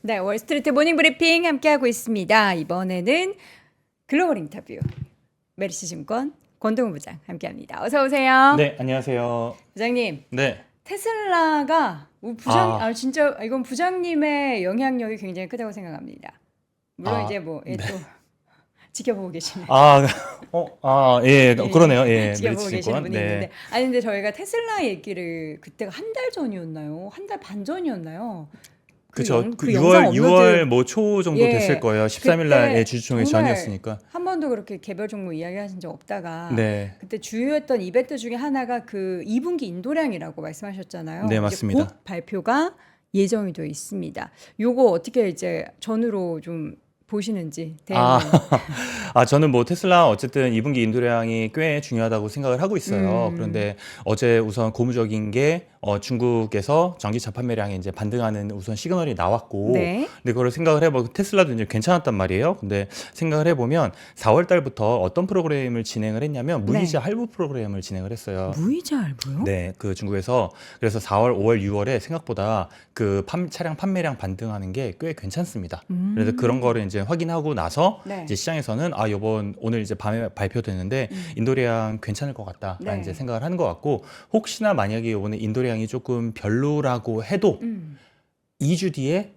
네, 월스트리트 모닝 브리핑 함께하고 있습니다. 이번에는 글로벌 인터뷰 메리츠 증권 권동훈 부장 함께합니다. 어서 오세요. 네, 안녕하세요. 부장님, 네. 테슬라가 진짜 이건 부장님의 영향력이 굉장히 크다고 생각합니다. 물론 이제 뭐 또 지켜보고 계시네요. 예, 예, 그러네요. 예, 지켜보고 메리츠 계시는 증권. 분이 네. 있는데 아니 근데 저희가 테슬라 얘기를 그때가 한 달 전이었나요? 한 달 반 전이었나요? 그쵸. 그 영상 6월 업로드 뭐 초 정도 됐을 거예요. 13일 날 그때 주주총회 정말 전이었으니까. 한 번도 그렇게 개별 종목 이야기하신 적 없다가 네. 그때 주요했던 이벤트 중에 하나가 그 2분기 인도량이라고 말씀하셨잖아요. 네, 이제 맞습니다. 곧 발표가 예정이 되어 있습니다. 요거 어떻게 이제 전후로 좀 보시는지 아, 대응을. 저는 뭐 테슬라 어쨌든 2분기 인도량이 꽤 중요하다고 생각을 하고 있어요. 그런데 어제 우선 고무적인 게 중국에서 전기차 판매량이 이제 반등하는 우선 시그널이 나왔고, 네. 근데 그걸 생각을 해보면 테슬라도 이제 괜찮았단 말이에요. 근데 생각을 해보면 4월 달부터 어떤 프로그램을 진행을 했냐면 무이자 네. 할부 프로그램을 진행을 했어요. 무이자 할부요? 네, 그 중국에서 그래서 4월, 5월, 6월에 생각보다 그 차량 판매량 반등하는 게 꽤 괜찮습니다. 그래서 그런 거를 이제 확인하고 나서 네. 이제 시장에서는 오늘 이제 밤에 발표되는데 인도량 괜찮을 것 같다라는 네. 이제 생각을 하는 것 같고, 혹시나 만약에 이번에 인도량이 조금 별로라고 해도 음. 2주 뒤에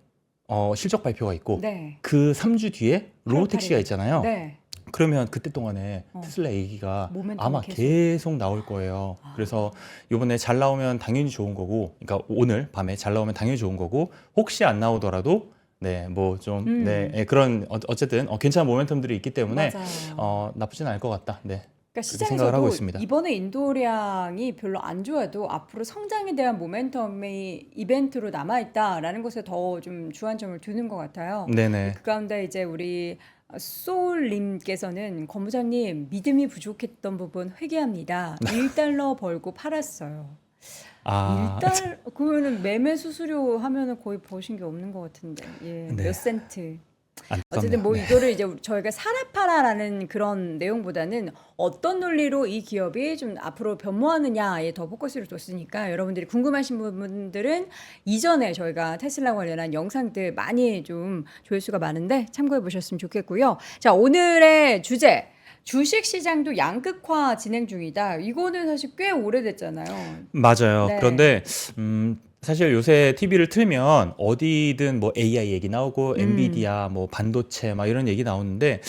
실적 발표가 있고 네. 그 3주 뒤에 로보택시가 8월 8일. 있잖아요. 네. 그러면 그때 동안에 테슬라 얘기가 모멘텀이 아마 계속 나올 거예요. 그래서 이번에 잘 나오면 당연히 좋은 거고, 그러니까 오늘 밤에 잘 나오면 당연히 좋은 거고, 혹시 안 나오더라도 네, 뭐 좀 그런 어쨌든 괜찮은 모멘텀들이 있기 때문에 맞아요. 나쁘진 않을 것 같다. 네. 그러니까 그렇게 생각을 하고 시장에서도 있습니다. 이번에 인도량이 별로 안 좋아도 앞으로 성장에 대한 모멘텀이 이벤트로 남아있다라는 것에 더 좀 주안점을 두는 것 같아요. 네네. 그 가운데 이제 우리 소울님께서는 검 부장님 믿음이 부족했던 부분 회개합니다. 1달러 벌고 팔았어요. 아, 1달러 그러면은 매매 수수료 하면은 거의 버신 게 없는 것 같은데 예, 네. 몇 센트. 안타깝네요. 어쨌든 뭐 네. 이거를 이제 저희가 사라 파라라는 그런 내용보다는 어떤 논리로 이 기업이 좀 앞으로 변모하느냐에 더 포커스를 뒀으니까 여러분들이 궁금하신 부분들은 이전에 저희가 테슬라 관련한 영상들 많이 좀 조회수가 많은데 참고해 보셨으면 좋겠고요. 자, 오늘의 주제. 주식 시장도 양극화 진행 중이다. 이거는 사실 꽤 오래됐잖아요. 맞아요. 네. 그런데 사실 요새 TV를 틀면 어디든 뭐 AI 얘기 나오고 엔비디아 뭐 반도체 막 이런 얘기 나오는데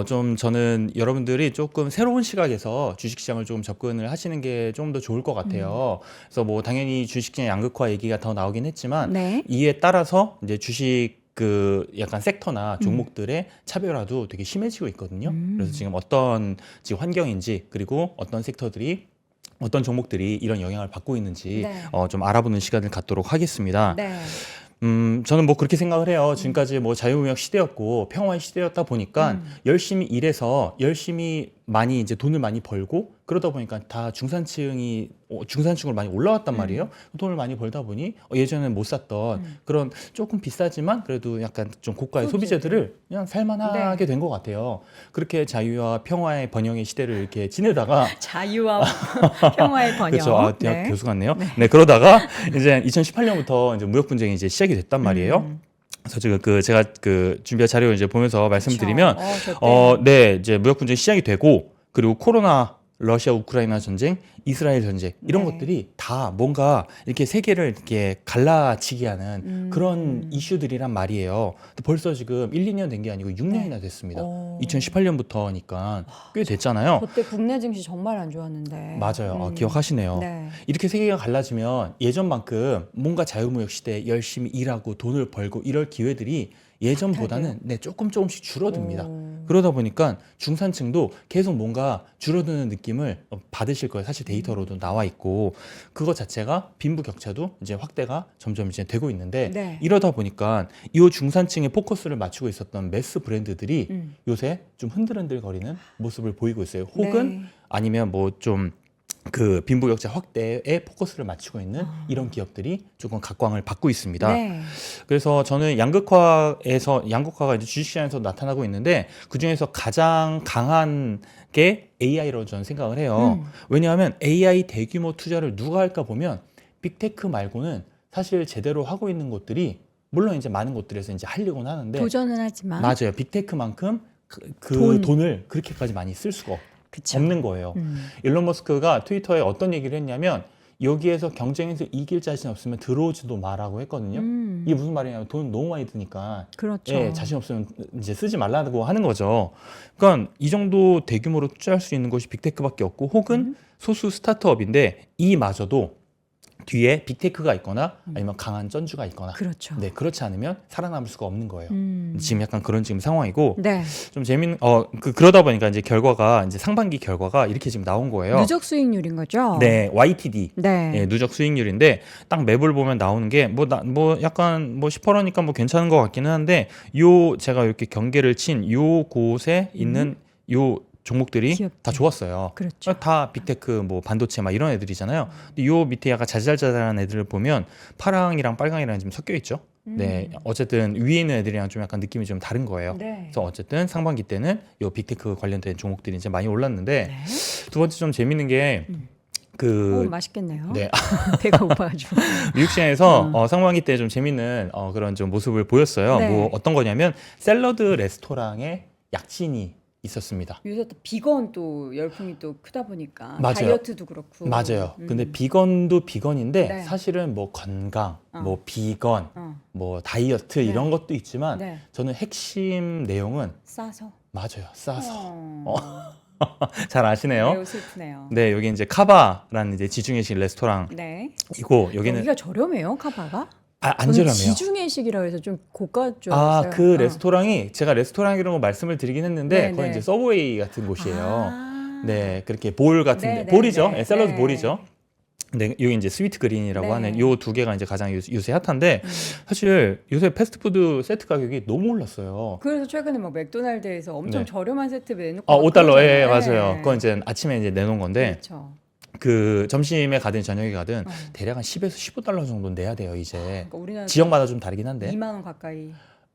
좀 저는 여러분들이 조금 새로운 시각에서 주식시장을 좀 접근을 하시는 게 좀 더 좋을 것 같아요. 그래서 뭐 당연히 주식시장 양극화 얘기가 더 나오긴 했지만 네. 이에 따라서 이제 주식 그 약간 섹터나 종목들의 차별화도 되게 심해지고 있거든요. 그래서 지금 어떤 지금 환경인지, 그리고 어떤 섹터들이 어떤 종목들이 이런 영향을 받고 있는지 네. 좀 알아보는 시간을 갖도록 하겠습니다. 네. 저는 뭐 그렇게 생각을 해요. 지금까지 뭐 자유무역 시대였고 평화의 시대였다 보니까 열심히 일해서 열심히 많이 이제 돈을 많이 벌고, 그러다 보니까 다 중산층으로 많이 올라왔단 말이에요. 돈을 많이 벌다 보니 예전에는 못 샀던 그런 조금 비싸지만 그래도 약간 좀 고가의 소비재들을 그냥 살만하게 된 것 같아요. 그렇게 자유와 평화의 번영의 시대를 이렇게 지내다가 자유와 평화의 번영. 그렇죠. 대학 교수 같네요. 네, 그러다가 이제 2018년부터 이제 무역 분쟁이 이제 시작이 됐단 말이에요. 그래서 지금 제가 준비한 자료 이제 보면서 말씀드리면 네, 이제 무역 분쟁이 시작이 되고, 그리고 코로나, 러시아 우크라이나 전쟁, 이스라엘 전쟁 이런 네. 것들이 다 뭔가 이렇게 세계를 이렇게 갈라치게 하는 그런 이슈들이란 말이에요. 근데 벌써 지금 1, 2년 된 게 아니고 6년이나 됐습니다. 2018년부터니까 꽤 됐잖아요. 그때 국내 증시 정말 안 좋았는데. 맞아요. 기억하시네요. 네. 이렇게 세계가 갈라지면 예전만큼 뭔가 자유무역 시대에 열심히 일하고 돈을 벌고 이럴 기회들이 예전보다는 네, 조금씩 줄어듭니다. 그러다 보니까 중산층도 계속 뭔가 줄어드는 느낌을 받으실 거예요. 사실 데이터로도 나와 있고, 그것 자체가 빈부격차도 이제 확대가 점점 이제 되고 있는데, 네. 이러다 보니까 이 중산층에 포커스를 맞추고 있었던 매스 브랜드들이 요새 좀 흔들흔들거리는 모습을 보이고 있어요. 혹은 네. 아니면 뭐좀 그 빈부격차 확대에 포커스를 맞추고 있는 이런 기업들이 조금 각광을 받고 있습니다. 네. 그래서 저는 양극화가 이제 주식시장에서 나타나고 있는데, 그 중에서 가장 강한 게 AI로 저는 생각을 해요. 왜냐하면 AI 대규모 투자를 누가 할까 보면 빅테크 말고는 사실 제대로 하고 있는 것들이 물론 이제 많은 곳들에서 이제 하려고는 하는데 도전은 하지만 맞아요. 빅테크만큼 그 돈. 돈을 그렇게까지 많이 쓸 수가 그쵸. 없는 거예요. 일론 머스크가 트위터에 어떤 얘기를 했냐면 여기에서 경쟁에서 이길 자신 없으면 들어오지도 마라고 했거든요. 이게 무슨 말이냐면 돈 너무 많이 드니까 그렇죠. 예, 자신 없으면 이제 쓰지 말라고 하는 거죠. 그러니까 이 정도 대규모로 투자할 수 있는 곳이 빅테크밖에 없고 혹은 소수 스타트업인데 이마저도 뒤에 빅테크가 있거나 아니면 강한 전주가 있거나 그렇죠. 네, 그렇지 않으면 살아남을 수가 없는 거예요. 음. 지금 약간 그런 지금 상황이고 네. 좀 재밌는 그러다 보니까 이제 결과가 이제 상반기 결과가 이렇게 지금 나온 거예요. 누적 수익률인 거죠? 네, YTD. 네. 예, 누적 수익률인데 딱 매볼 보면 나오는 게 뭐 약간 뭐 10%니까 뭐 괜찮은 것 같기는 한데 요 제가 이렇게 경계를 친 요 곳에 있는 요 종목들이 기업들. 다 좋았어요. 그렇죠. 다 빅테크 뭐 반도체 막 이런 애들이잖아요. 근데 요 밑에 약간 자잘자잘한 애들을 보면 파랑이랑 빨강이랑 지금 섞여 있죠. 네, 어쨌든 위에 있는 애들이랑 좀 약간 느낌이 좀 다른 거예요. 네. 그래서 어쨌든 상반기 때는 요 빅테크 관련된 종목들이 이제 많이 올랐는데 네. 두 번째 좀 재밌는 게 그 맛있겠네요. 네. 배가 고파가지고. 미국 시장에서 상반기 때 좀 재밌는 그런 좀 모습을 보였어요. 네. 뭐 어떤 거냐면 샐러드 레스토랑에 약진이 있었습니다. 요새 또 비건 또 열풍이 또 크다 보니까 맞아요. 다이어트도 그렇고. 맞아요. 근데 비건도 비건인데 네. 사실은 뭐 건강, 어. 뭐 비건, 어. 뭐 다이어트 네. 이런 것도 있지만 네. 저는 핵심 내용은 싸서. 맞아요. 싸서. 어. 잘 아시네요. 매우 슬프네요. 네, 여기 이제 카바라는 이제 지중해식 레스토랑이고 네. 여기는 여기가 저렴해요, 카바가? 안 저는 저렴해요. 지중해식이라 해서 좀 고가 줄 알았어요. 그 레스토랑이 제가 레스토랑이라고 말씀을 드리긴 했는데 네, 거기 네. 이제 서브웨이 같은 곳이에요. 아. 네, 그렇게 볼 같은데 네, 네, 볼이죠. 네. 네, 샐러드 네. 볼이죠. 네, 여기 이제 스위트 그린이라고 네. 하는 요 두 개가 이제 가장 요새 핫한데 사실 요새 패스트푸드 세트 가격이 너무 올랐어요. 그래서 최근에 막 맥도날드에서 엄청 네. 저렴한 세트 내놓고 5달러, 예, 그러잖아요. 맞아요. 네. 그건 이제 아침에 이제 내놓은 건데 그렇죠. 그 점심에 가든 저녁에 가든 어. 대략 한 10에서 15달러 정도 내야 돼요, 이제. 그러니까 우리나라 지역마다 좀 다르긴 한데. 2만 원 가까이.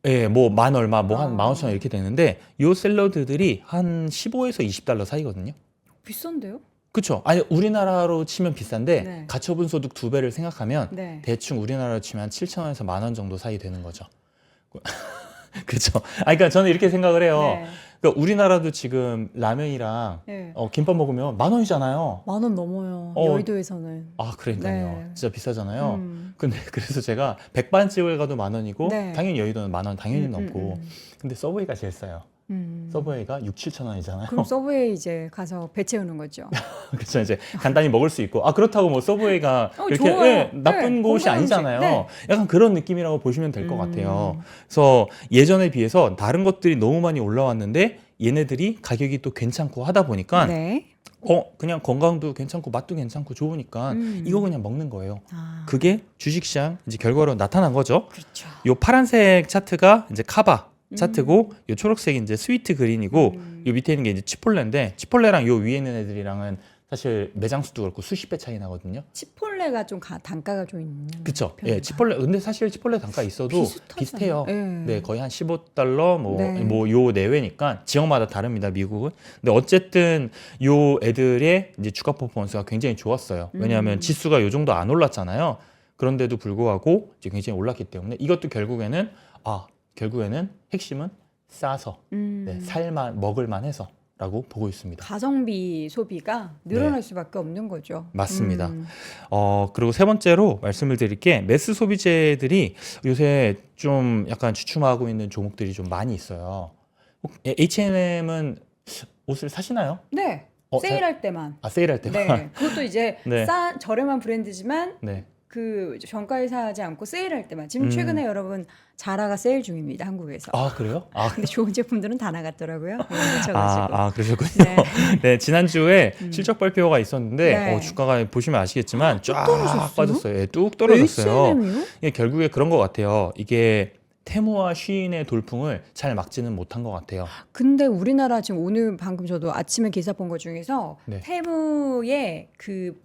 예, 뭐 만 얼마, 뭐 한 아. 15,000원 이렇게 되는데 요 샐러드들이 한 15에서 20달러 사이거든요. 비싼데요? 그렇죠. 아니 우리나라로 치면 비싼데 네. 가처분 소득 2배를 생각하면 네. 대충 우리나라로 치면 한 7,000원에서 10,000원 정도 사이 되는 거죠. 그렇죠. 그러니까 저는 이렇게 생각을 해요. 네. 그러니까 우리나라도 지금 라면이랑 네. 김밥 먹으면 10,000원이잖아요. 10,000원 넘어요. 어. 여의도에서는. 그러니까요. 네. 진짜 비싸잖아요. 음. 근데 그래서 제가 백반집을 가도 10,000원이고 네. 당연히 여의도는 10,000원 당연히 넘고 근데 서브웨이가 제일 싸요. 음. 서브웨이가 6,000~7,000원이잖아요. 그럼 서브웨이 이제 가서 배 채우는 거죠. 그렇죠. 이제 간단히 먹을 수 있고 그렇다고 뭐 서브웨이가 이렇게 좋아요. 나쁜 네, 곳이 건강 음식. 아니잖아요. 네. 약간 그런 느낌이라고 보시면 될 것 같아요. 그래서 예전에 비해서 다른 것들이 너무 많이 올라왔는데 얘네들이 가격이 또 괜찮고 하다 보니까 네. 그냥 건강도 괜찮고 맛도 괜찮고 좋으니까 이거 그냥 먹는 거예요. 아, 그게 주식시장 이제 결과로 나타난 거죠. 그렇죠. 요 파란색 차트가 이제 카바 차트고 요 초록색이 이제 스위트 그린이고 요 밑에 있는 게 이제 치폴레인데 치폴레랑 요 위에 있는 애들이랑은 사실 매장 수도 그렇고 수십 배 차이 나거든요. 치폴레가 좀 단가가 좀 있는. 그쵸? 편인가요? 예, 치폴레 근데 사실 치폴레 단가 있어도 비슷하잖아요. 비슷해요. 예. 네, 거의 한 15달러 네. 뭐 요 내외니까 지역마다 다릅니다, 미국은. 근데 어쨌든 요 애들의 이제 주가 퍼포먼스가 굉장히 좋았어요. 왜냐하면 지수가 요 정도 안 올랐잖아요. 그런데도 불구하고 이제 굉장히 올랐기 때문에 이것도 결국에는 핵심은 싸서 네, 먹을만 해서라고 보고 있습니다. 가성비 소비가 늘어날 수밖에 없는 거죠. 맞습니다. 그리고 세 번째로 말씀을 드릴 게 매스 소비재들이 요새 좀 약간 주춤하고 있는 종목들이 좀 많이 있어요. H&M은 옷을 사시나요? 네. 세일할 때만. 세일할 때만. 네. 그것도 이제 네. 저렴한 브랜드지만 네. 그 정가에 사지 않고 세일할 때만. 지금 최근에 여러분 자라가 세일 중입니다, 한국에서. 그래요? 근데 좋은 제품들은 다 나갔더라고요. 묻혀가지고. 그러셨군요. 네. 네, 지난주에 실적 발표가 있었는데 네. 주가가 보시면 아시겠지만 쫙 떨어졌어요? 빠졌어요. 예, 뚝 떨어졌어요. H&M이요? 이게 결국에 그런 것 같아요. 이게 테무와 쉬인의 돌풍을 잘 막지는 못한 것 같아요. 근데 우리나라 지금 오늘 방금 저도 아침에 기사 본 것 중에서 네. 테무의 그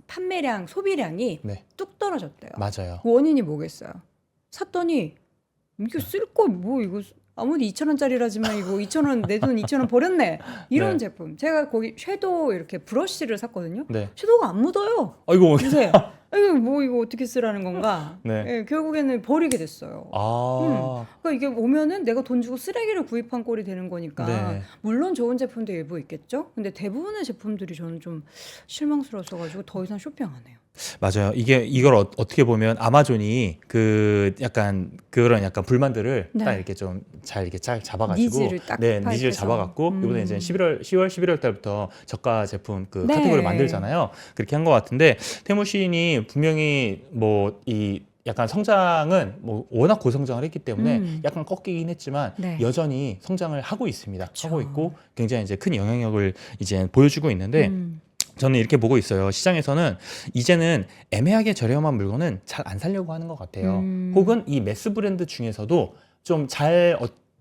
판매량, 소비량이 네, 뚝 떨어졌대요. 맞아요. 그 원인이 뭐겠어요? 샀더니 이거 쓸 거 뭐 이거 아무리 2,000원짜리라지만 이거 2,000원 내 돈 2,000원 버렸네 이런 네. 제품. 제가 거기 섀도우 이렇게 브러쉬를 샀거든요. 네. 섀도우가 안 묻어요. 아이고, 보세요. 뭐 이거 어떻게 쓰라는 건가? 네. 예, 결국에는 버리게 됐어요. 그러니까 이게 오면은 내가 돈 주고 쓰레기를 구입한 꼴이 되는 거니까 네. 물론 좋은 제품도 일부 있겠죠. 근데 대부분의 제품들이 저는 좀 실망스러웠어가지고 더 이상 쇼핑 안 해요. 맞아요. 이걸 어떻게 보면 아마존이 그 약간 그런 약간 불만들을 네. 딱 이렇게 좀 잘 이렇게 잘 잡아가지고 니즈를 딱 네, 니즈를 파악해서. 잡아갖고 이번에 이제 10월 11월 달부터 저가 제품 그 네. 카테고리를 만들잖아요. 그렇게 한 것 같은데 테무 시인이 분명히 뭐 이 약간 성장은 뭐 워낙 고성장을 했기 때문에 약간 꺾이긴 했지만 네. 여전히 성장을 하고 있습니다. 그쵸. 하고 있고 굉장히 이제 큰 영향력을 이제 보여주고 있는데 저는 이렇게 보고 있어요. 시장에서는 이제는 애매하게 저렴한 물건은 잘 안 사려고 하는 것 같아요. 혹은 이 매스 브랜드 중에서도 좀 잘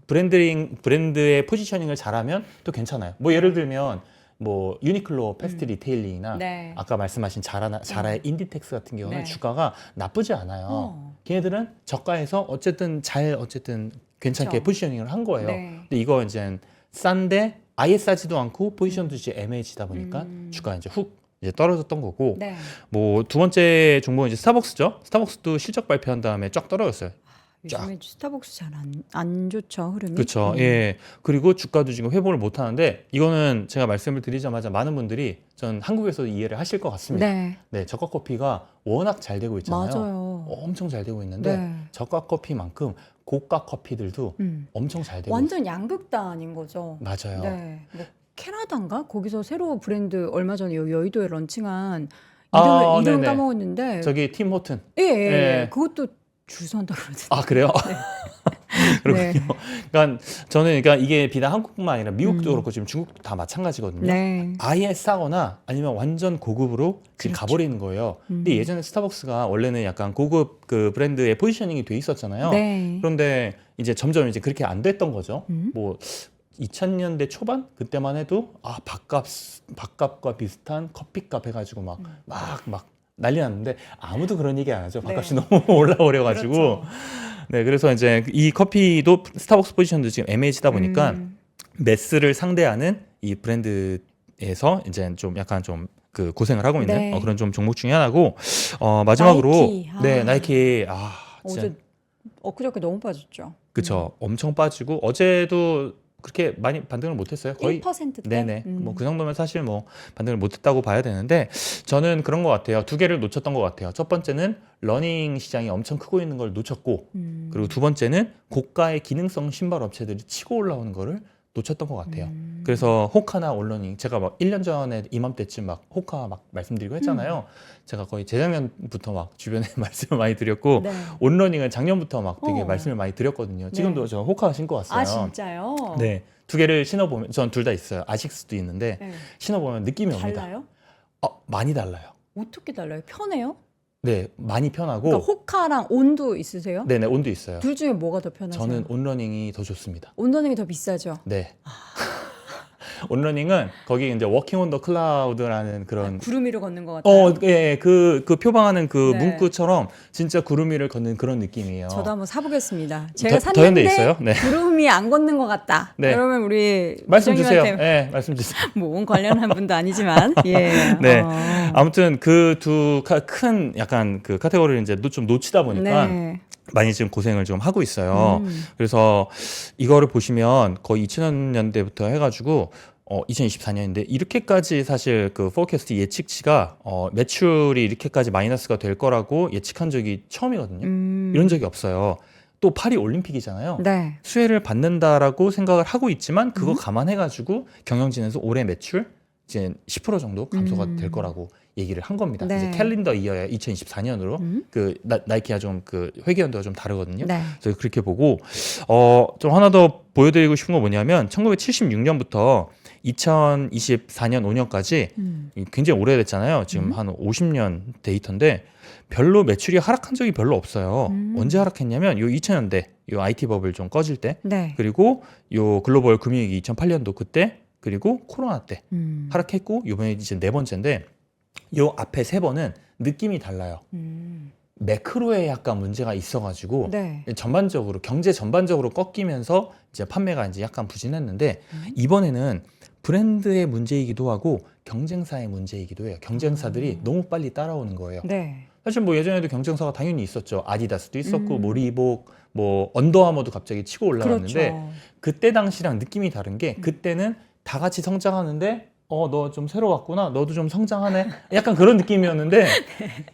브랜드의 포지셔닝을 잘하면 또 괜찮아요. 뭐 예를 들면 뭐 유니클로 패스트 리테일링이나 네. 아까 말씀하신 자라의 인디텍스 같은 경우는 네. 주가가 나쁘지 않아요. 걔네들은 저가에서 어쨌든 괜찮게 그쵸. 포지셔닝을 한 거예요. 네. 근데 이거 이제 싼데 아예 싸지도 않고 포지션도 이제 애매해지다 보니까 주가 이제 훅 이제 떨어졌던 거고 네. 뭐 두 번째 종목은 이제 스타벅스죠. 스타벅스도 실적 발표한 다음에 쫙 떨어졌어요. 요즘에 스타벅스 잘 안 좋죠, 흐름이. 그렇죠. 예. 그리고 주가도 지금 회복을 못 하는데 이거는 제가 말씀을 드리자마자 많은 분들이 전 한국에서 이해를 하실 것 같습니다. 네. 네, 저가 커피가 워낙 잘 되고 있잖아요. 맞아요. 엄청 잘 되고 있는데 네. 저가 커피만큼 고가 커피들도 엄청 잘 되고 완전 양극단인 거죠. 맞아요. 네. 뭐 캐나다인가? 거기서 새로 브랜드 얼마 전에 여기 여의도에 런칭한 아, 이름 네네. 까먹었는데. 저기 팀 호튼. 예, 예, 예. 예. 그것도 줄 선다 그러던데. 아, 그래요? 그렇군요. 네. 그러니까 저는 그러니까 이게 비단 한국뿐만 아니라 미국도 그렇고 지금 중국도 다 마찬가지거든요. 네. 아예 싸거나 아니면 완전 고급으로 지금 그렇죠. 가버리는 거예요. 근데 예전에 스타벅스가 원래는 약간 고급 그 브랜드의 포지셔닝이 돼 있었잖아요. 네. 그런데 이제 점점 이제 그렇게 안 됐던 거죠. 뭐 2000년대 초반 그때만 해도 밥값과 비슷한 커피값 해가지고 막 난리 났는데 아무도 그런 얘기 안 하죠. 밥값이 네. 너무 올라버려가지고. 그렇죠. 네, 그래서 이제 이 커피도 스타벅스 포지션도 지금 애매해지다 보니까 매스를 상대하는 이 브랜드에서 이제 좀 약간 좀 그 고생을 하고 있는 네. 그런 좀 종목 중에 하나고 마지막으로 나이키. 네, 나이키 진짜 어제 엊그저께 너무 빠졌죠. 그쵸 엄청 빠지고 어제도 그렇게 많이 반등을 못했어요. 거의 1%대. 네네. 뭐 그 정도면 사실 뭐 반등을 못했다고 봐야 되는데 저는 그런 것 같아요. 두 개를 놓쳤던 것 같아요. 첫 번째는 러닝 시장이 엄청 크고 있는 걸 놓쳤고 그리고 두 번째는 고가의 기능성 신발 업체들이 치고 올라오는 거를 놓쳤던 것 같아요. 그래서 호카나 온러닝 제가 막 1년 전에 이맘때쯤 막 호카 막 말씀드리고 했잖아요. 제가 거의 재작년부터 막 주변에 말씀을 많이 드렸고 네. 온러닝은 작년부터 막 되게 어. 말씀을 많이 드렸거든요. 지금도 네. 저 호카 신고 왔어요. 아 진짜요? 네, 두 개를 신어보면 전 둘 다 있어요. 아식스도 있는데 네. 신어보면 느낌이 옵니다. 달라요? 많이 달라요. 어떻게 달라요? 편해요? 네, 많이 편하고 그러니까 호카랑 온도 있으세요? 네네 온도 있어요. 둘 중에 뭐가 더 편하세요? 저는 온러닝이 더 좋습니다. 온더닝이 더 비싸죠. 네. 온러닝은 거기 이제 워킹 온 더 클라우드라는 그런 구름 위로 걷는 것 같아요. 예, 그 표방하는 그 네. 문구처럼 진짜 구름 위를 걷는 그런 느낌이에요. 저도 한번 사보겠습니다. 제가 더 현대 샀는데 있어요? 네. 구름이 안 걷는 것 같다. 네. 그러면 우리 말씀 주세요. 부장님한테 네, 말씀 주세요. 뭐 관련한 분도 아니지만 예. 네. 아무튼 그 두 큰 약간 그 카테고리를 이제 좀 놓치다 보니까 네. 많이 지금 고생을 좀 하고 있어요. 그래서 이거를 보시면 거의 2000년대부터 해가지고 2024년인데 이렇게까지 사실 그 포캐스트 예측치가 매출이 이렇게까지 마이너스가 될 거라고 예측한 적이 처음이거든요. 이런 적이 없어요. 또 파리 올림픽이잖아요. 네. 수혜를 받는다라고 생각을 하고 있지만 그거 감안해가지고 경영진에서 올해 매출 이제 10% 정도 감소가 될 거라고 얘기를 한 겁니다. 네. 이제 캘린더 이어야 2024년으로 그 나이키가 좀 그 회계연도가 좀 다르거든요. 네. 그래서 그렇게 보고 좀 하나 더 보여드리고 싶은 건 뭐냐면 1976년부터 2024년 5년까지 굉장히 오래됐잖아요. 지금 한 50년 데이터인데 별로 매출이 하락한 적이 별로 없어요. 언제 하락했냐면 요 2000년대 요 IT 버블 좀 꺼질 때 네. 그리고 요 글로벌 금융위기 2008년도 그때 그리고 코로나 때 하락했고 요번에 이제 네 번째인데 요 앞에 세 번은 느낌이 달라요. 매크로에 약간 문제가 있어가지고 네. 전반적으로 경제 전반적으로 꺾이면서 이제 판매가 이제 약간 부진했는데 이번에는 브랜드의 문제이기도 하고 경쟁사의 문제이기도 해요. 경쟁사들이 너무 빨리 따라오는 거예요. 네. 사실 뭐 예전에도 경쟁사가 당연히 있었죠. 아디다스도 있었고 뭐 리복, 뭐 언더아머도 갑자기 치고 올라갔는데 그렇죠. 그때 당시랑 느낌이 다른 게 그때는 다 같이 성장하는데 너 좀 새로 왔구나. 너도 좀 성장하네. 약간 그런 느낌이었는데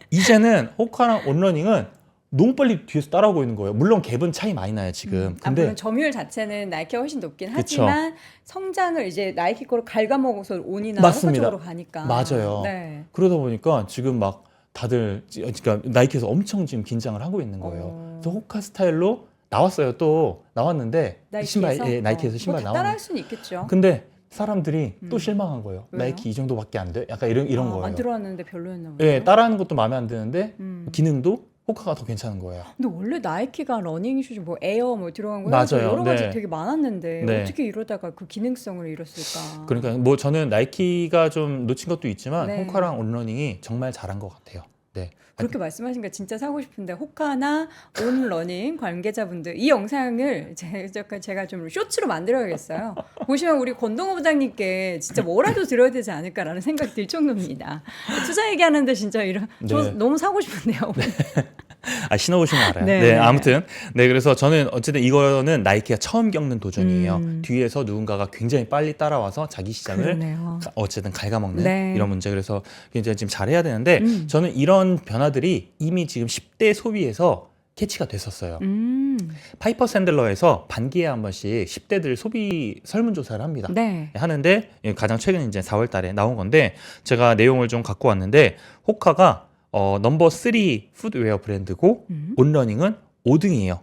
이제는 호카랑 온러닝은 너무 빨리 뒤에서 따라오고 있는 거예요. 물론 갭은 차이 많이 나요, 지금. 근데 물론 점유율 자체는 나이키가 훨씬 높긴 그쵸. 하지만 성장을 이제 나이키 거를 갉아먹어서 온이나 맞습니다. 호카 쪽으로 가니까. 맞아요. 네. 그러다 보니까 지금 막 다들 그러니까 나이키에서 엄청 지금 긴장을 하고 있는 거예요. 그래서 호카 스타일로 나왔어요. 또 나왔는데 신발 나이키에서 신발 뭐 나왔는데 따라할 수는 있겠죠. 근데 사람들이 또 실망한 거예요. 왜요? 나이키 이 정도밖에 안 돼? 약간 이런 거예요. 안 들어왔는데 별로였나 보네요. 예, 따라하는 것도 마음에 안 드는데 기능도 호카가 더 괜찮은 거예요. 근데 원래 나이키가 러닝 슈즈 뭐 에어 뭐 들어간 거 맞아요. 여러 가지 네. 되게 많았는데 네. 어떻게 이러다가 그 기능성을 잃었을까? 그러니까 뭐 저는 나이키가 좀 놓친 것도 있지만 네. 호카랑 온러닝이 정말 잘한 것 같아요. 네. 그렇게 말씀하시니까 진짜 사고 싶은데 호카나 온러닝 관계자분들 이 영상을 제가 좀 쇼츠로 만들어야겠어요. 보시면 우리 권동호 부장님께 진짜 뭐라도 들어야 되지 않을까라는 생각이 들 정도입니다. 투자 얘기하는데 진짜 저 네. 너무 사고 싶은데요. 신어보시면 알아요. 네. 네, 아무튼 그래서 저는 어쨌든 이거는 나이키가 처음 겪는 도전이에요. 뒤에서 누군가가 굉장히 빨리 따라와서 자기 시장을 그러네요. 어쨌든 갉아먹는 네. 이런 문제. 그래서 굉장히 지금 잘해야 되는데 저는 이런 변화들이 이미 지금 10대 소비에서 캐치가 됐었어요. 파이퍼 샌들러에서 반기에 한 번씩 10대들 소비 설문조사를 합니다. 네. 하는데 가장 최근 이제 4월 달에 나온 건데 제가 내용을 좀 갖고 왔는데 호카가 넘버 3 푸드웨어 브랜드고 온러닝은 5등이에요.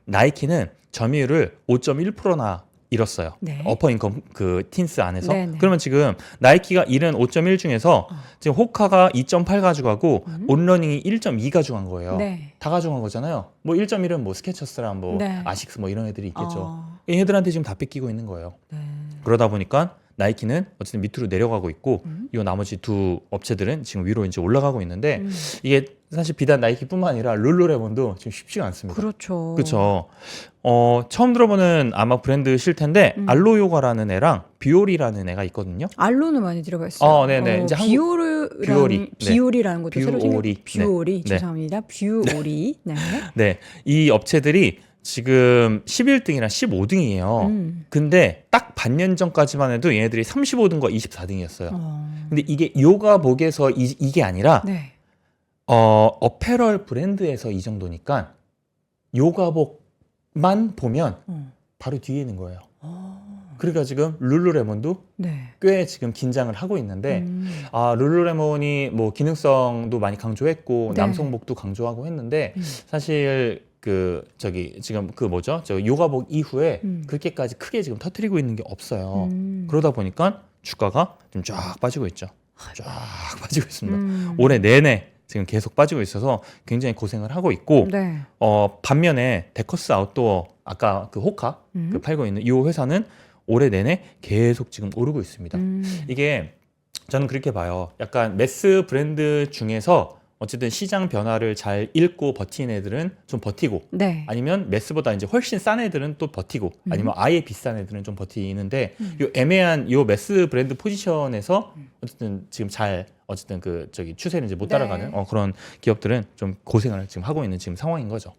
나이키는 점유율을 5.1%나 잃었어요. 네. 어퍼 인컴 그 틴스 안에서. 네네. 그러면 지금 나이키가 잃은 5.1 중에서 지금 호카가 2.8 가져가고 온러닝이 1.2 가져간 거예요. 네. 다 가져간 거잖아요. 뭐 1.1은 뭐 스케쳐스랑 뭐 네. 아식스 뭐 이런 애들이 있겠죠. 얘네들한테 지금 다 뺏기고 있는 거예요. 네. 그러다 보니까 나이키는 어쨌든 밑으로 내려가고 있고 이 나머지 두 업체들은 지금 위로 이제 올라가고 있는데 이게 사실 비단 나이키뿐만 아니라 룰루레몬도 지금 쉽지가 않습니다. 그렇죠. 그렇죠. 처음 들어보는 아마 브랜드실 텐데 알로요가라는 애랑 뷰오리라는 애가 있거든요. 알로는 많이 들어봤어요. 네네. 이제 비오리라는 것도 새로 생겼. 뷰오리. 뷰오리. 네. 죄송합니다. 뷰오리. 네. 네, 이 업체들이 지금 11등이랑 15등이에요. 근데 딱 반년 전까지만 해도 얘네들이 35등과 24등이었어요. 근데 이게 요가복에서 이게 아니라 네. 어페럴 브랜드에서 이 정도니까 요가복만 보면 바로 뒤에 있는 거예요. 그러니까 지금 룰루레몬도 네. 꽤 지금 긴장을 하고 있는데 룰루레몬이 뭐 기능성도 많이 강조했고 네. 남성복도 강조하고 했는데 사실 지금 저 요가복 이후에 그렇게까지 크게 지금 터뜨리고 있는 게 없어요. 그러다 보니까 주가가 좀 쫙 빠지고 있죠. 쫙 빠지고 있습니다. 올해 내내 지금 계속 빠지고 있어서 굉장히 고생을 하고 있고 네. 반면에 데커스 아웃도어 아까 그 호카 그 팔고 있는 이 회사는 올해 내내 계속 지금 오르고 있습니다. 이게 저는 그렇게 봐요. 약간 매스 브랜드 중에서 어쨌든 시장 변화를 잘 읽고 버틴 애들은 좀 버티고 네. 아니면 매스보다 이제 훨씬 싼 애들은 또 버티고 아니면 아예 비싼 애들은 좀 버티는데 요 애매한 요 매스 브랜드 포지션에서 어쨌든 지금 잘 어쨌든 추세를 이제 못 따라가는 그런 기업들은 좀 고생을 지금 하고 있는 지금 상황인 거죠.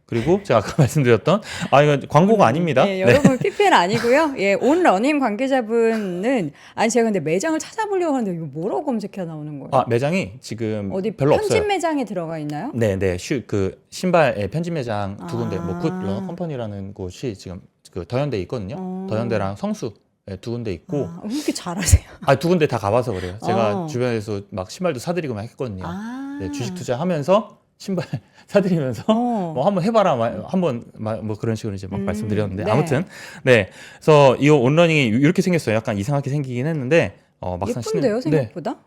그리고 제가 아까 말씀드렸던 이건 광고가 아닙니다. 네, 여러분 PPL 아니고요. 예, 온러닝 관계자분은 제가 근데 매장을 찾아보려고 하는데 이거 뭐라고 검색해 나오는 거예요? 매장이 지금 어디 별로 편집 없어요. 매장에 들어가 있나요? 네, 신발 편집 매장 두 군데, 뭐 굿 러너 컴퍼니라는 곳이 지금 그 더현대에 있거든요. 더현대랑 성수 두 군데 있고. 왜 이렇게 잘하세요? 두 군데 다 가봐서 그래요. 제가 주변에서 막 신발도 사드리고 막 했거든요. 네, 주식 투자하면서 신발 사드리면서 뭐 한번 해봐라, 한번 뭐 그런 식으로 이제 막 말씀드렸는데 네. 아무튼 그래서 이 온러닝이 이렇게 생겼어요. 약간 이상하게 생기긴 했는데 막상 예쁜데요, 생각보다?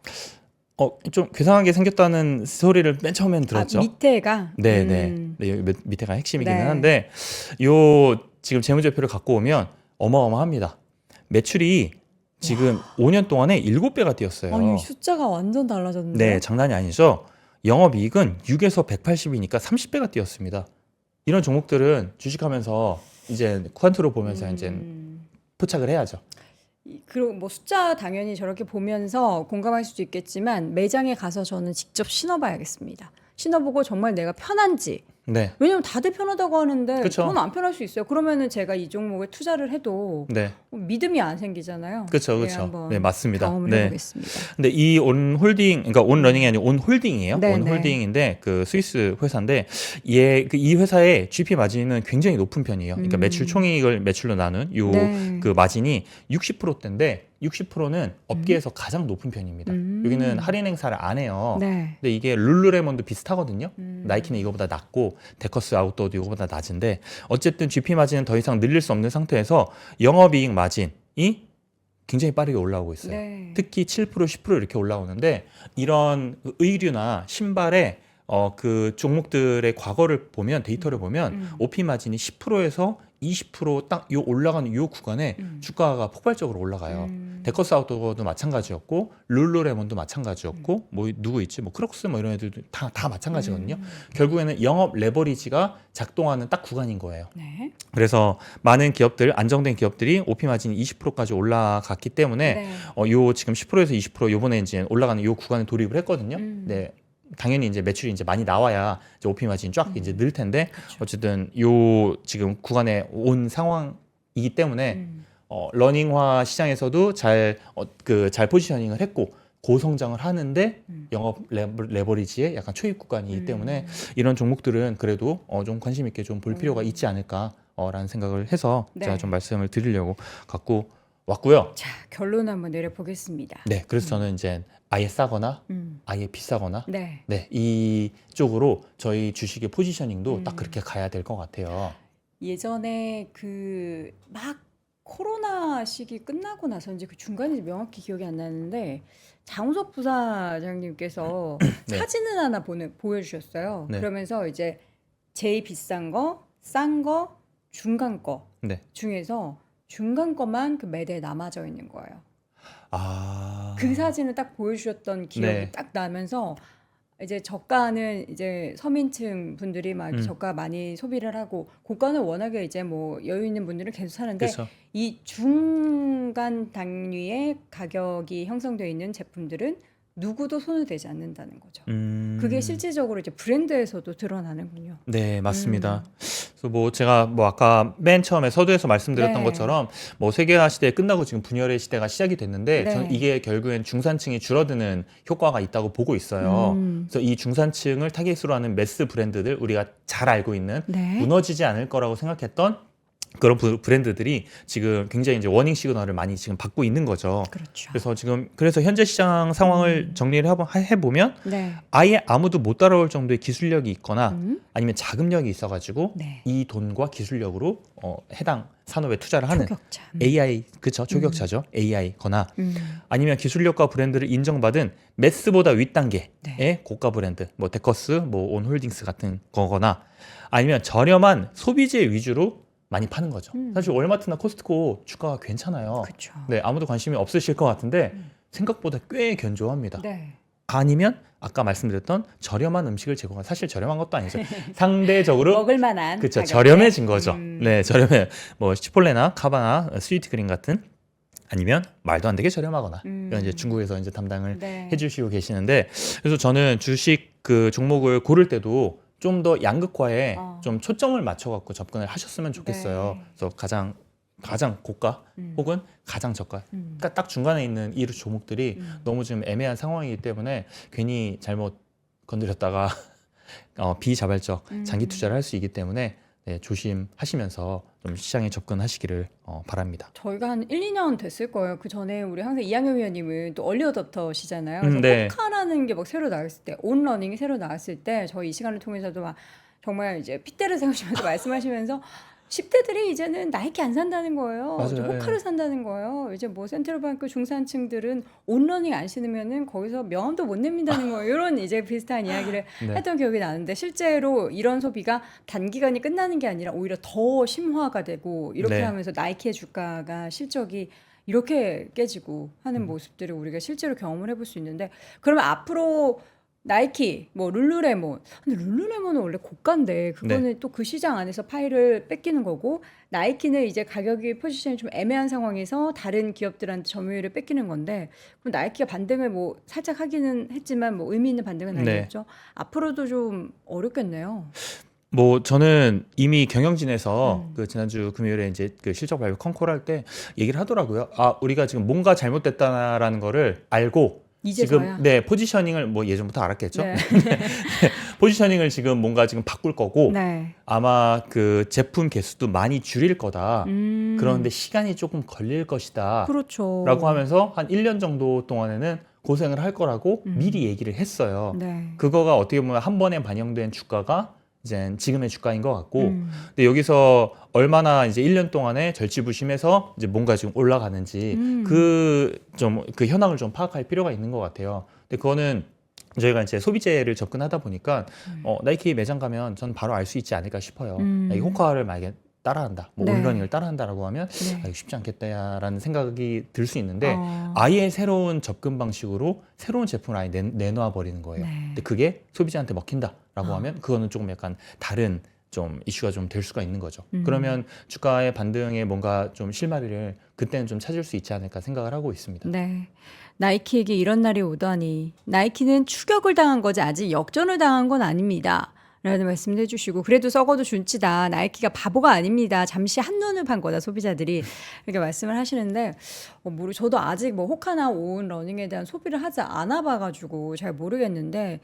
좀 괴상하게 생겼다는 소리를 맨 처음엔 들었죠. 밑에가? 네, 여기 밑에가 핵심이기는 네. 한데 요 지금 재무제표를 갖고 오면 어마어마합니다. 매출이 지금 5년 동안에 7배가 뛰었어요. 아니 숫자가 완전 달라졌는데. 네, 장난이 아니죠. 영업이익은 6에서 180이니까 30배가 뛰었습니다. 이런 종목들은 주식하면서 이제 퀀트로 보면서 이제 포착을 해야죠. 그리고 뭐 숫자 당연히 저렇게 보면서 공감할 수도 있겠지만 매장에 가서 저는 직접 신어봐야겠습니다. 신어보고 정말 내가 편한지. 네. 왜냐면 다들 편하다고 하는데 그쵸. 저는 안 편할 수 있어요. 그러면은 제가 이 종목에 투자를 해도 네. 믿음이 안 생기잖아요. 그렇죠, 예, 그렇죠. 한번 네, 맞습니다. 경험을 네. 해보겠습니다. 근데 이 온 홀딩, 그러니까 온 러닝이 아니고 온 홀딩이에요. 네, 온 네. 홀딩인데 그 스위스 회사인데 이 회사의 GP 마진은 굉장히 높은 편이에요. 그러니까 매출 총이익을 매출로 나눈 요 네. 그 마진이 60%대인데 60%는 업계에서 가장 높은 편입니다. 여기는 할인 행사를 안 해요. 네. 근데 이게 룰루레몬도 비슷하거든요. 나이키는 이거보다 낮고 데커스 아웃도어도 이거보다 낮은데 어쨌든 GP 마진은 더 이상 늘릴 수 없는 상태에서 영업이익 마진이 굉장히 빠르게 올라오고 있어요. 네. 특히 7%, 10% 이렇게 올라오는데 이런 의류나 신발의 그 종목들의 과거를 보면 데이터를 보면 OP 마진이 10%에서 20% 요 올라가는 요 구간에 주가가 폭발적으로 올라가요. 데커스 아웃도어도 마찬가지였고 룰루레몬도 마찬가지였고 뭐 누구 있지? 뭐 크록스 뭐 이런 애들도 다 마찬가지거든요. 결국에는 영업 레버리지가 작동하는 딱 구간인 거예요. 네. 그래서 많은 기업들, 안정된 기업들이 OP 마진이 20%까지 올라갔기 때문에 네. 요 지금 10%에서 20% 요번에 이제 올라가는 요 구간에 돌입을 했거든요. 네. 당연히 이제 매출이 이제 많이 나와야 이제 OP 마진이 쫙 이제 늘 텐데 어쨌든 요 지금 구간에 온 상황이기 때문에 러닝화 시장에서도 잘 포지셔닝을 했고 고성장을 하는데 영업 레버리지의 약간 초입 구간이기 때문에 이런 종목들은 그래도 좀 관심 있게 좀 볼 필요가 있지 않을까라는 생각을 해서 네. 제가 좀 말씀을 드리려고 갖고 왔고요. 자, 결론 한번 내려보겠습니다. 네, 그래서 저는 이제 아예 싸거나 아예 비싸거나 네. 네, 이쪽으로 저희 주식의 포지셔닝도 딱 그렇게 가야 될 것 같아요. 예전에 그 막 코로나 시기 끝나고 나서인지 그 중간인지 명확히 기억이 안 나는데 장우석 부사장님께서 네. 사진을 하나 보여주셨어요. 네. 그러면서 이제 제일 비싼 거, 싼 거, 중간 거 네. 중에서 중간 거만 그 매대에 남아져 있는 거예요. 아, 그 사진을 딱 보여주셨던 기억이 네. 딱 나면서 이제 저가는 이제 서민층 분들이 막 저가 많이 소비를 하고 고가는 워낙에 이제 뭐 여유 있는 분들은 계속 사는데 그렇죠. 이 중간 단위의 가격이 형성되어 있는 제품들은 누구도 손을 대지 않는다는 거죠. 그게 실질적으로 이제 브랜드에서도 드러나는군요. 네, 맞습니다. 그래서 뭐 제가 뭐 아까 맨 처음에 서두에서 말씀드렸던 네. 것처럼 뭐 세계화 시대 끝나고 지금 분열의 시대가 시작이 됐는데 네. 저는 이게 결국엔 중산층이 줄어드는 효과가 있다고 보고 있어요. 그래서 이 중산층을 타깃으로 하는 매스 브랜드들 우리가 잘 알고 있는 네. 무너지지 않을 거라고 생각했던 그런 브랜드들이 지금 굉장히 이제 워닝 시그널을 많이 지금 받고 있는 거죠. 그렇죠. 그래서 현재 시장 상황을 정리를 해보면 네. 아예 아무도 못 따라올 정도의 기술력이 있거나 아니면 자금력이 있어가지고 네. 이 돈과 기술력으로 해당 산업에 투자를 하는 초격자. AI, 그쵸, 초격차죠. AI거나 아니면 기술력과 브랜드를 인정받은 매스보다 윗단계의 네. 고가 브랜드, 뭐 데커스, 뭐 온홀딩스 같은 거거나 아니면 저렴한 소비재 위주로 많이 파는 거죠. 사실 월마트나 코스트코 주가가 괜찮아요. 그렇죠. 네, 아무도 관심이 없으실 것 같은데 생각보다 꽤 견조합니다. 네. 아니면 아까 말씀드렸던 저렴한 음식을 제공한 사실 저렴한 것도 아니죠. 상대적으로 먹을 만한 그렇죠. 가격대. 저렴해진 거죠. 네, 저렴해. 뭐 치폴레나 카바나 스위트 그린 같은 아니면 말도 안 되게 저렴하거나 이런 이제 중국에서 이제 담당을 네. 해주시고 계시는데 그래서 저는 주식 그 종목을 고를 때도 좀 더 양극화에 좀 초점을 맞춰갖고 접근을 하셨으면 좋겠어요. 네. 그래서 가장 고가 혹은 가장 저가, 그러니까 딱 중간에 있는 이 종목들이 너무 지금 애매한 상황이기 때문에 괜히 잘못 건드렸다가 비자발적 장기 투자를 할 수 있기 때문에 네, 조심하시면서 좀 시장에 접근하시기를 바랍니다. 저희가 한 1, 2년 됐을 거예요. 그 전에 우리 항상 이양현 위원님은 또 얼리어답터시잖아요. 그래서 네. 포카라는 게 막 새로 나왔을 때, 온러닝이 새로 나왔을 때 저희 이 시간을 통해서도 막 정말 이제 핏대를 세우시면서 말씀하시면서 10대들이 이제는 나이키 안 산다는 거예요. 맞아요. 이제 호카를 산다는 거예요. 이제 뭐 센트럴뱅크 중산층들은 온러닝 안 신으면은 거기서 명함도 못 내민다는 거예요. 이런 이제 비슷한 이야기를 네. 했던 기억이 나는데 실제로 이런 소비가 단기간이 끝나는 게 아니라 오히려 더 심화가 되고 이렇게 네. 하면서 나이키의 주가가 실적이 이렇게 깨지고 하는 모습들을 우리가 실제로 경험을 해볼 수 있는데 그러면 앞으로 나이키, 뭐 룰루레몬. 근데 룰루레몬은 원래 고가인데 그거는 또 그 시장 안에서 파이를 뺏기는 거고 나이키는 이제 가격이 포지션이 좀 애매한 상황에서 다른 기업들한테 점유율을 뺏기는 건데 그럼 나이키가 반등을 뭐 살짝 하기는 했지만 뭐 의미 있는 반등은 네. 아니었죠. 앞으로도 좀 어렵겠네요. 뭐 저는 이미 경영진에서 그 지난주 금요일에 이제 그 실적 발표 컨콜 할 때 얘기를 하더라고요. 아, 우리가 지금 뭔가 잘못됐다라는 거를 알고 이제서야. 지금 네, 포지셔닝을 뭐 예전부터 알았겠죠. 네. 포지셔닝을 지금 뭔가 지금 바꿀 거고 네. 아마 그 제품 개수도 많이 줄일 거다. 음. 그런데 시간이 조금 걸릴 것이다. 그렇죠. 라고 하면서 한 1년 정도 동안에는 고생을 할 거라고 미리 얘기를 했어요. 네. 그거가 어떻게 보면 한 번에 반영된 주가가 이제 지금의 주가인 것 같고, 근데 여기서 얼마나 이제 1년 동안에 절치부심해서 이제 뭔가 지금 올라가는지 그 현황을 좀 파악할 필요가 있는 것 같아요. 근데 그거는 저희가 이제 소비재를 접근하다 보니까 나이키 매장 가면 전 바로 알 수 있지 않을까 싶어요. 이 호카를 만약에 따라한다, 뭐 네. 올러닝을 따라한다라고 하면 네. 이거 쉽지 않겠다라는 생각이 들 수 있는데 아예 새로운 접근 방식으로 새로운 제품을 아예 내놓아 버리는 거예요. 네. 근데 그게 소비자한테 먹힌다라고 하면 그거는 조금 약간 다른 좀 이슈가 좀 될 수가 있는 거죠. 그러면 주가의 반등에 뭔가 좀 실마리를 그때는 좀 찾을 수 있지 않을까 생각을 하고 있습니다. 네. 나이키에게 이런 날이 오다니. 나이키는 추격을 당한 거지 아직 역전을 당한 건 아닙니다. 라는 말씀을 해주시고 그래도 썩어도 준치다. 나이키가 바보가 아닙니다. 잠시 한눈을 판 거다 소비자들이 이렇게 말씀을 하시는데 저도 아직 뭐 호카나 오은 러닝에 대한 소비를 하지 않아 봐가지고 잘 모르겠는데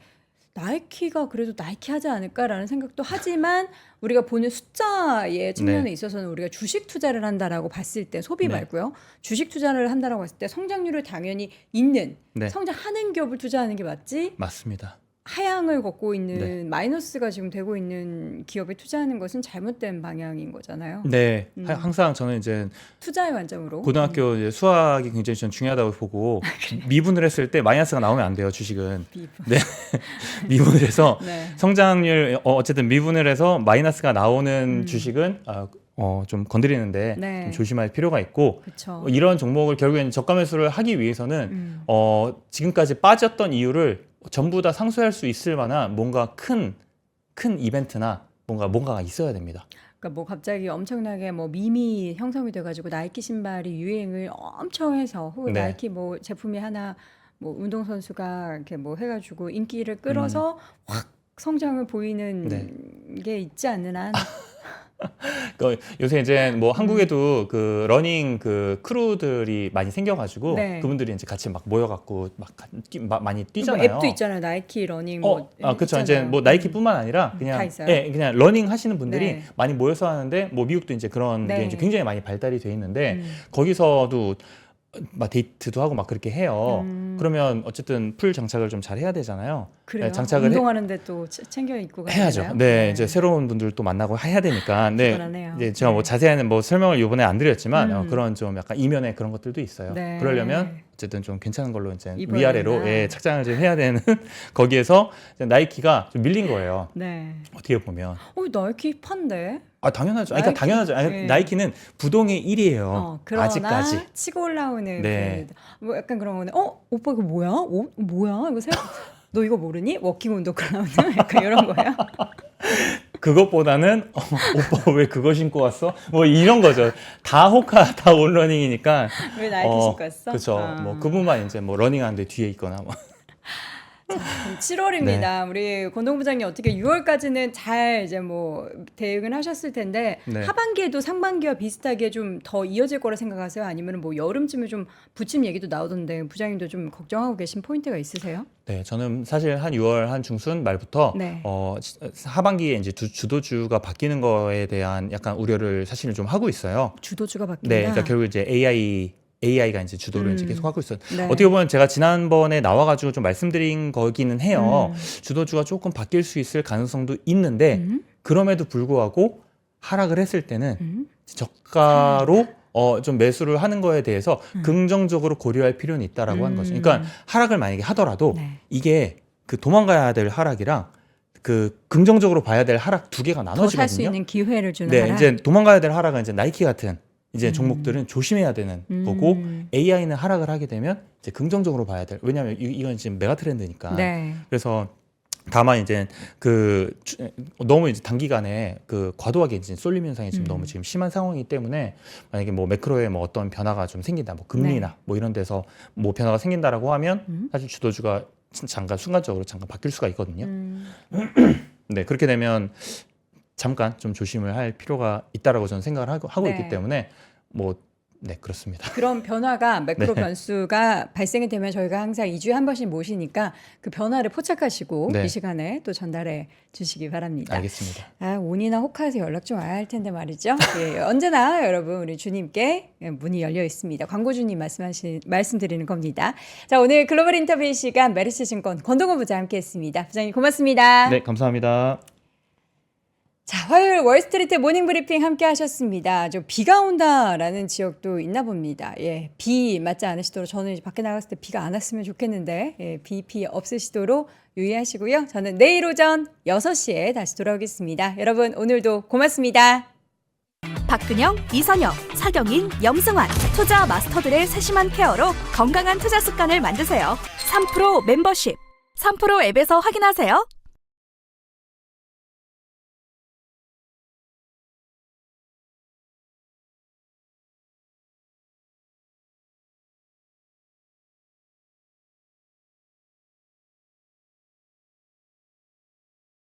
나이키가 그래도 나이키 하지 않을까라는 생각도 하지만 우리가 보는 숫자의 측면에 네. 있어서는 우리가 주식 투자를 한다라고 봤을 때 소비 네. 말고요. 주식 투자를 한다라고 했을 때 성장률을 당연히 있는 네. 성장하는 기업을 투자하는 게 맞지 맞습니다. 하향을 걷고 있는 네. 마이너스가 지금 되고 있는 기업에 투자하는 것은 잘못된 방향인 거잖아요. 네, 항상 저는 이제 투자의 관점으로. 고등학교 이제 수학이 굉장히 전 중요하다고 보고 미분을 했을 때 마이너스가 나오면 안 돼요, 주식은. 미분. 네. 미분을 해서 네. 성장률 어쨌든 미분을 해서 마이너스가 나오는 주식은 좀 건드리는데 네. 좀 조심할 필요가 있고 그렇죠. 이런 종목을 결국에는 저가 매수를 하기 위해서는 지금까지 빠졌던 이유를 전부 다 상쇄할 수 있을 만한 뭔가 큰 이벤트나 뭔가가 있어야 됩니다. 그러니까 뭐 갑자기 엄청나게 뭐 밈이 형성이 돼가지고 나이키 신발이 유행을 엄청 해서 혹은 네. 나이키 뭐 제품이 하나 뭐 운동 선수가 이렇게 뭐 해가지고 인기를 끌어서 확 성장을 보이는 네. 게 있지 않는 한. 요새 이제 뭐 한국에도 그 러닝 그 크루들이 많이 생겨가지고 네. 그분들이 이제 같이 막 모여갖고 많이 뭐 뛰잖아요. 앱도 있잖아요. 나이키 러닝 뭐 그렇죠. 있잖아요. 이제 뭐 나이키뿐만 아니라 다 그냥 있어요? 그냥 러닝 하시는 분들이 네. 많이 모여서 하는데 뭐 미국도 이제 그런 네. 게 이제 굉장히 많이 발달이 돼 있는데 거기서도 막 데이트도 하고 막 그렇게 해요. 그러면 어쨌든 풀 장착을 좀 잘 해야 되잖아요. 그래요. 네, 장착을 운동하는데 또 챙겨 입고 해야죠. 가잖아요. 네, 이제 새로운 분들 또 만나고 해야 되니까. 네, 피곤하네요. 이제 제가 뭐 자세한 뭐 설명을 이번에 안 드렸지만 그런 좀 약간 이면에 그런 것들도 있어요. 네. 그러려면 어쨌든 좀 괜찮은 걸로 이제 입어야 위아래로 된다. 착장을 좀 해야 되는 거기에서 이제 나이키가 좀 밀린 거예요. 네. 어떻게 보면. 나이키 판데. 당연하죠. 그러니까 나이키, 당연하죠. 네. 나이키는 부동의 1위예요. 그러나 아직까지. 치고 올라오는 네. 뭐 약간 그런 거는 오빠 이거 뭐야? 뭐야? 이거 너 이거 모르니? 워킹 온더 그라운드? 약간 이런 거예요. 그것보다는 오빠 왜 그거 신고 왔어? 뭐 이런 거죠. 다 호카, 다 온러닝이니까. 왜 나이키 신고 왔어? 그렇죠. 뭐 그분만 이제 뭐 러닝하는데 뒤에 있거나 뭐. 7월입니다. 우리 권동 부장님 어떻게 6월까지는 잘 이제 뭐 대응을 하셨을 텐데 네. 하반기에도 상반기와 비슷하게 좀 더 이어질 거라 생각하세요? 아니면 뭐 여름쯤에 좀 부침 얘기도 나오던데 부장님도 좀 걱정하고 계신 포인트가 있으세요? 네, 저는 사실 한 6월 한 중순 말부터 네. 하반기에 이제 주도주가 바뀌는 거에 대한 약간 우려를 사실은 좀 하고 있어요. 주도주가 바뀐다. 네, 그러니까 결국 이제 AI가 이제 주도를 이제 계속 하고 있어요. 네. 어떻게 보면 제가 지난번에 나와가지고 좀 말씀드린 거기는 해요. 주도주가 조금 바뀔 수 있을 가능성도 있는데 그럼에도 불구하고 하락을 했을 때는 저가로 좀 매수를 하는 거에 대해서 긍정적으로 고려할 필요는 있다라고 하는 거죠. 그러니까 하락을 만약에 하더라도 네. 이게 그 도망가야 될 하락이랑 그 긍정적으로 봐야 될 하락 두 개가 더 살 수 나눠지거든요. 있는 기회를 주는 네, 하락. 이제 도망가야 될 하락은 이제 나이키 같은 이제 종목들은 조심해야 되는 거고 AI는 하락을 하게 되면 이제 긍정적으로 봐야 될. 왜냐하면 이건 지금 메가 트렌드니까. 네. 그래서 다만 이제 너무 이제 단기간에 과도하게 이제 쏠림 현상이 지금 너무 지금 심한 상황이기 때문에 만약에 뭐 매크로에 뭐 어떤 변화가 좀 생긴다, 뭐 금리나 네. 뭐 이런 데서 뭐 변화가 생긴다라고 하면 사실 주도주가 순간적으로 잠깐 바뀔 수가 있거든요. 네, 그렇게 되면 잠깐 좀 조심을 할 필요가 있다라고 저는 생각을 하고 네. 있기 때문에 네, 그렇습니다. 그런 변화가 매크로 네. 변수가 발생이 되면 저희가 항상 2주에 한 번씩 모시니까 그 변화를 포착하시고 네. 이 시간에 또 전달해 주시기 바랍니다. 알겠습니다. 온이나 호카에서 연락 좀 와야 할 텐데 말이죠. 예, 언제나 여러분 우리 주님께 문이 열려 있습니다. 광고주님 말씀드리는 겁니다. 자, 오늘 글로벌 인터뷰 시간 메르스증권 권동원 부장 함께했습니다. 부장님 고맙습니다. 네, 감사합니다. 자, 화요일 월스트리트 모닝 브리핑 함께 하셨습니다. 좀 비가 온다라는 지역도 있나 봅니다. 예, 비 맞지 않으시도록 저는 이제 밖에 나갔을 때 비가 안 왔으면 좋겠는데 예, 비 피해 없으시도록 유의하시고요. 저는 내일 오전 6시에 다시 돌아오겠습니다. 여러분 오늘도 고맙습니다. 박근영, 이선영, 사경인, 염승환 투자 마스터들의 세심한 케어로 건강한 투자 습관을 만드세요. 3프로 멤버십 3프로 앱에서 확인하세요.